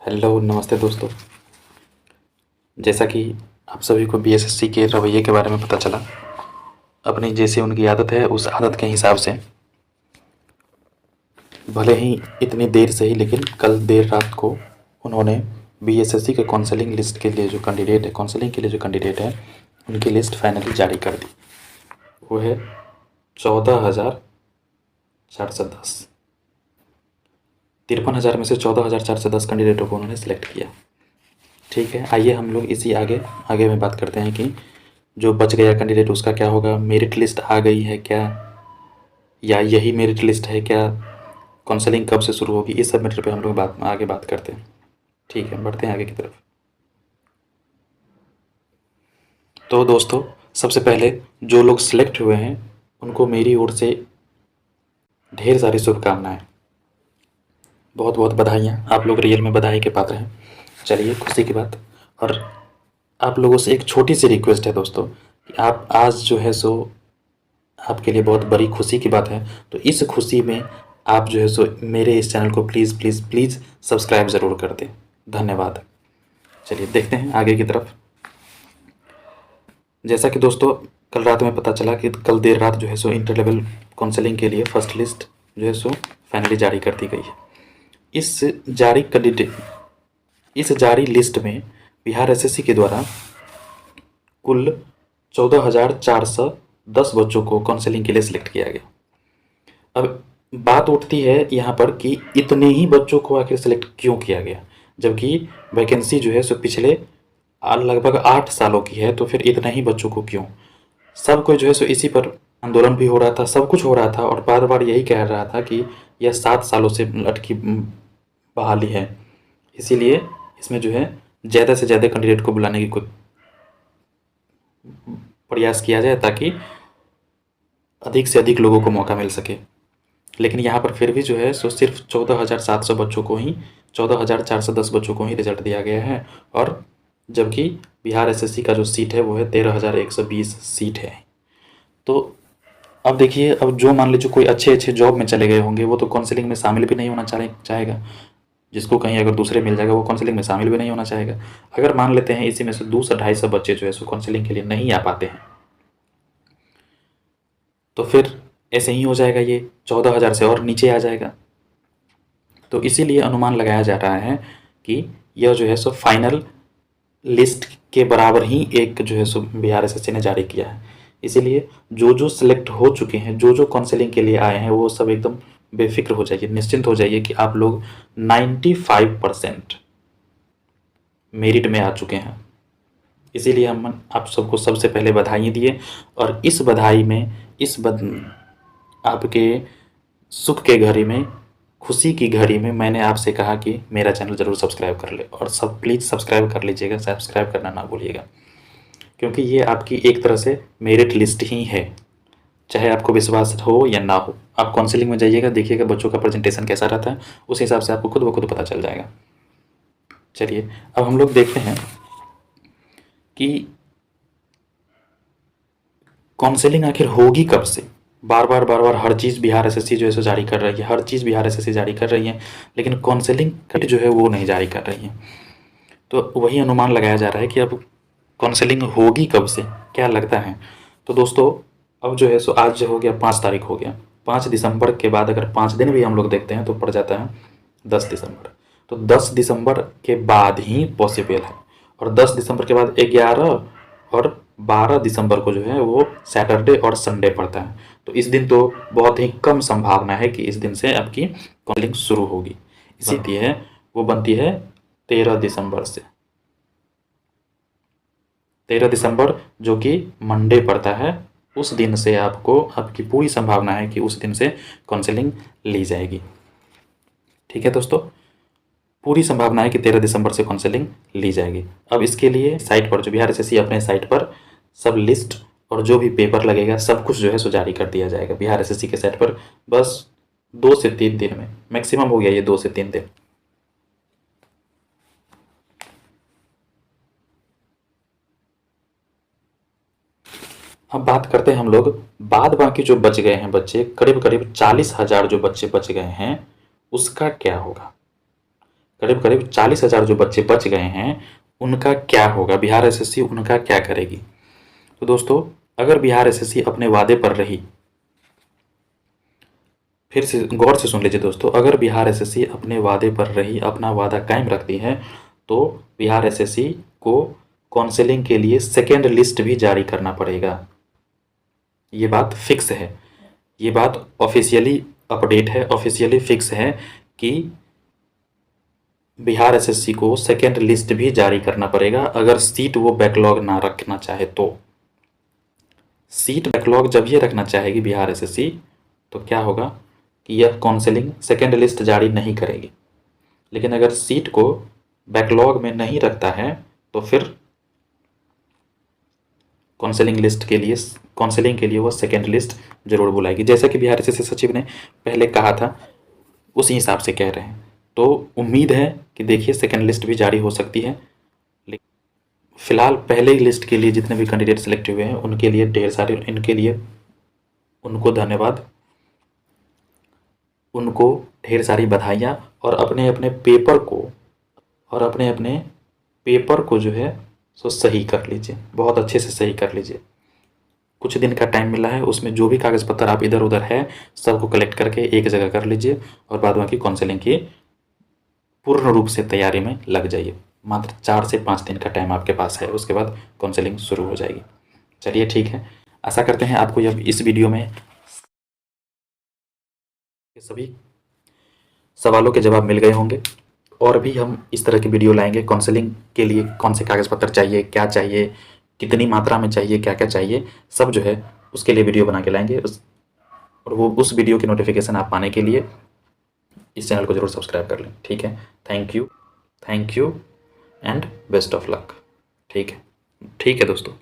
Hello नमस्ते दोस्तों। जैसा कि आप सभी को बीएसएससी के रवैये के बारे में पता चला, अपनी जैसी उनकी आदत है उस आदत के हिसाब से भले ही इतनी देर से ही, लेकिन कल देर रात को उन्होंने बीएसएससी के काउंसलिंग लिस्ट के लिए जो कैंडिडेट है, काउंसलिंग के लिए जो कैंडिडेट है, उनकी लिस्ट फाइनली जारी कर दी। वो है 14,410। 53,000 में से 14,410 कैंडिडेटों को उन्होंने सेलेक्ट किया। ठीक है, आइए हम लोग इसी आगे आगे में बात करते हैं कि जो बच गया कैंडिडेट उसका क्या होगा, मेरिट लिस्ट आ गई है क्या, या यही मेरिट लिस्ट है क्या, काउंसलिंग कब से शुरू होगी, इस सब मैटर पे हम लोग आगे बात करते हैं। ठीक है, बढ़ते हैं आगे की तरफ। तो दोस्तों, सबसे पहले जो लोग सिलेक्ट हुए हैं उनको मेरी ओर से ढेर सारी शुभकामनाएं, बहुत बहुत बधाइयाँ। आप लोग रियल में बधाई के पात्र हैं। चलिए, खुशी की बात। और आप लोगों से एक छोटी सी रिक्वेस्ट है दोस्तों कि आप आज जो है सो आपके लिए बहुत बड़ी खुशी की बात है, तो इस खुशी में आप जो है सो मेरे इस चैनल को प्लीज़ प्लीज़ प्लीज़ सब्सक्राइब ज़रूर कर दें। धन्यवाद। चलिए देखते हैं आगे की तरफ। जैसा कि दोस्तों कल रात में पता चला कि कल देर रात जो है सो इंटर लेवल काउंसलिंग के लिए फर्स्ट लिस्ट जो है सो फाइनली जारी कर दी गई है। इस जारी लिस्ट में बिहार एसएससी के द्वारा कुल 14,410 बच्चों को काउंसलिंग के लिए सिलेक्ट किया गया। अब बात उठती है यहाँ पर कि इतने ही बच्चों को आखिर सिलेक्ट क्यों किया गया, जबकि वैकेंसी जो है सो पिछले लगभग 8 सालों की है, तो फिर इतना ही बच्चों को क्यों? सब कोई जो है सो इसी पर आंदोलन भी हो रहा था, सब कुछ हो रहा था, और बार बार यही कह रहा था कि यह 7 सालों से लटकी बहाली है, इसीलिए इसमें जो है ज़्यादा से ज़्यादा कैंडिडेट को बुलाने की कोई प्रयास किया जाए ताकि अधिक से अधिक लोगों को मौका मिल सके। लेकिन यहाँ पर फिर भी जो है सो सिर्फ 14,700 बच्चों को ही 14,410 बच्चों को ही रिजल्ट दिया गया है, और जबकि बिहार एसएससी का जो सीट है वो है 13,120 सीट है। तो अब देखिए, अब जो मान लीजिए कोई अच्छे अच्छे जॉब में चले गए होंगे, वो तो काउंसलिंग में शामिल भी नहीं होना चाहेगा। जिसको कहीं अगर दूसरे मिल जाएगा वो काउंसलिंग में शामिल भी नहीं होना चाहेगा। अगर मान लेते हैं इसी में से 200-250 बच्चे जो है सो काउंसलिंग के लिए नहीं आ पाते हैं, तो फिर ऐसे ही हो जाएगा, ये 14,000 से और नीचे आ जाएगा। तो इसीलिए अनुमान लगाया जा रहा है कि यह जो है सो फाइनल लिस्ट के बराबर ही एक जो है सो बिहार एसएससी ने जारी किया है। इसीलिए जो जो सिलेक्ट हो चुके हैं, जो जो काउंसलिंग के लिए आए हैं, वो सब एकदम बेफिक्र हो जाइए, निश्चिंत हो जाइए कि आप लोग 95% मेरिट में आ चुके हैं। इसीलिए हम आप सबको सबसे पहले बधाई दिए, और इस बधाई में आपके सुख के घड़ी में, खुशी की घड़ी में मैंने आपसे कहा कि मेरा चैनल ज़रूर सब्सक्राइब कर ले, और सब प्लीज़ सब्सक्राइब कर लीजिएगा, सब्सक्राइब करना ना भूलिएगा, क्योंकि ये आपकी एक तरह से मेरिट लिस्ट ही है। चाहे आपको विश्वास हो या ना हो, आप काउंसलिंग में जाइएगा, देखिएगा बच्चों का प्रेजेंटेशन कैसा रहता है, उस हिसाब से आपको खुद ब खुद पता चल जाएगा। चलिए अब हम लोग देखते हैं कि काउंसलिंग आखिर होगी कब से। बार बार हर चीज़ बिहार एसएससी जो है सो जारी कर रही है, हर चीज़ बिहार एसएससी जारी कर रही है, लेकिन काउंसलिंग जो है वो नहीं जारी कर रही है। तो वही अनुमान लगाया जा रहा है कि अब काउंसलिंग होगी कब से, क्या लगता है? तो दोस्तों, अब जो है सो आज जो हो गया 5 तारीख हो गया, 5 दिसंबर के बाद अगर 5 दिन भी हम लोग देखते हैं तो पड़ जाता है 10 दिसंबर। तो 10 दिसंबर के बाद ही पॉसिबल है, और 10 दिसंबर के बाद 11 और 12 दिसंबर को जो है वो सैटरडे और संडे पड़ता है। तो इस दिन तो बहुत ही कम संभावना है कि इस दिन से आपकी काउंसलिंग शुरू होगी। इसीलिए वो बनती है 13 दिसंबर से। 13 दिसंबर जो कि मंडे पड़ता है, उस दिन से आपकी पूरी संभावना है कि उस दिन से काउंसलिंग ली जाएगी। ठीक है दोस्तों, पूरी संभावना है कि 13 दिसंबर से काउंसलिंग ली जाएगी। अब इसके लिए साइट पर जो बिहार एसएससी अपने साइट पर सब लिस्ट और जो भी पेपर लगेगा सब कुछ जो है सो जारी कर दिया जाएगा बिहार एसएससी के साइट पर, बस 2 से 3 दिन में, मैक्सिमम हो गया ये 2 से 3 दिन। अब बात करते हैं हम लोग बाद बाकी जो बच गए हैं बच्चे, करीब करीब 40,000 जो बच्चे बच गए हैं, उसका क्या होगा? करीब करीब 40,000 जो बच्चे बच गए हैं उनका क्या होगा, बिहार एसएससी उनका क्या करेगी। तो दोस्तों अगर बिहार एसएससी अपने वादे पर रही, फिर से गौर से सुन लीजिए दोस्तों, अगर बिहार एसएससी अपने वादे पर रही, अपना वादा कायम रखती है, तो बिहार एसएससी को काउंसलिंग के लिए सेकेंड लिस्ट भी जारी करना पड़ेगा। ये बात फिक्स है, ये बात ऑफिशियली अपडेट है, ऑफिशियली फिक्स है कि बिहार एसएससी को सेकेंड लिस्ट भी जारी करना पड़ेगा अगर सीट वो बैकलॉग ना रखना चाहे तो। सीट बैकलॉग जब ये रखना चाहेगी बिहार एसएससी, तो क्या होगा कि यह काउंसलिंग सेकेंड लिस्ट जारी नहीं करेगी। लेकिन अगर सीट को बैकलॉग में नहीं रखता है तो फिर काउंसलिंग के लिए वो सेकेंड लिस्ट जरूर बुलाएगी, जैसा कि बिहार एसएससी सचिव ने पहले कहा था, उसी हिसाब से कह रहे हैं। तो उम्मीद है कि देखिए सेकेंड लिस्ट भी जारी हो सकती है। फिलहाल पहले ही लिस्ट के लिए जितने भी कैंडिडेट सेलेक्ट हुए हैं उनके लिए ढेर सारे, इनके लिए उनको धन्यवाद, उनको ढेर सारी बधाइयाँ, और अपने अपने पेपर को जो है सो सही कर लीजिए, बहुत अच्छे से सही कर लीजिए। कुछ दिन का टाइम मिला है, उसमें जो भी कागज़ पत्तर आप इधर उधर है सबको कलेक्ट करके एक जगह कर लीजिए और बाद बाकी काउंसलिंग की पूर्ण रूप से तैयारी में लग जाइए। मात्र 4 से 5 दिन का टाइम आपके पास है, उसके बाद काउंसलिंग शुरू हो जाएगी। चलिए ठीक है, आशा करते हैं आपको इस वीडियो में सभी सवालों के जवाब मिल गए होंगे। और भी हम इस तरह की वीडियो लाएंगे, काउंसलिंग के लिए कौन से कागज़ पत्तर चाहिए, क्या चाहिए, कितनी मात्रा में चाहिए, क्या क्या चाहिए, सब जो है उसके लिए वीडियो बना के लाएंगे। और उस वीडियो की नोटिफिकेशन आप पाने के लिए इस चैनल को जरूर सब्सक्राइब कर लें। ठीक है, thank you and best of luck. ठीक है दोस्तों।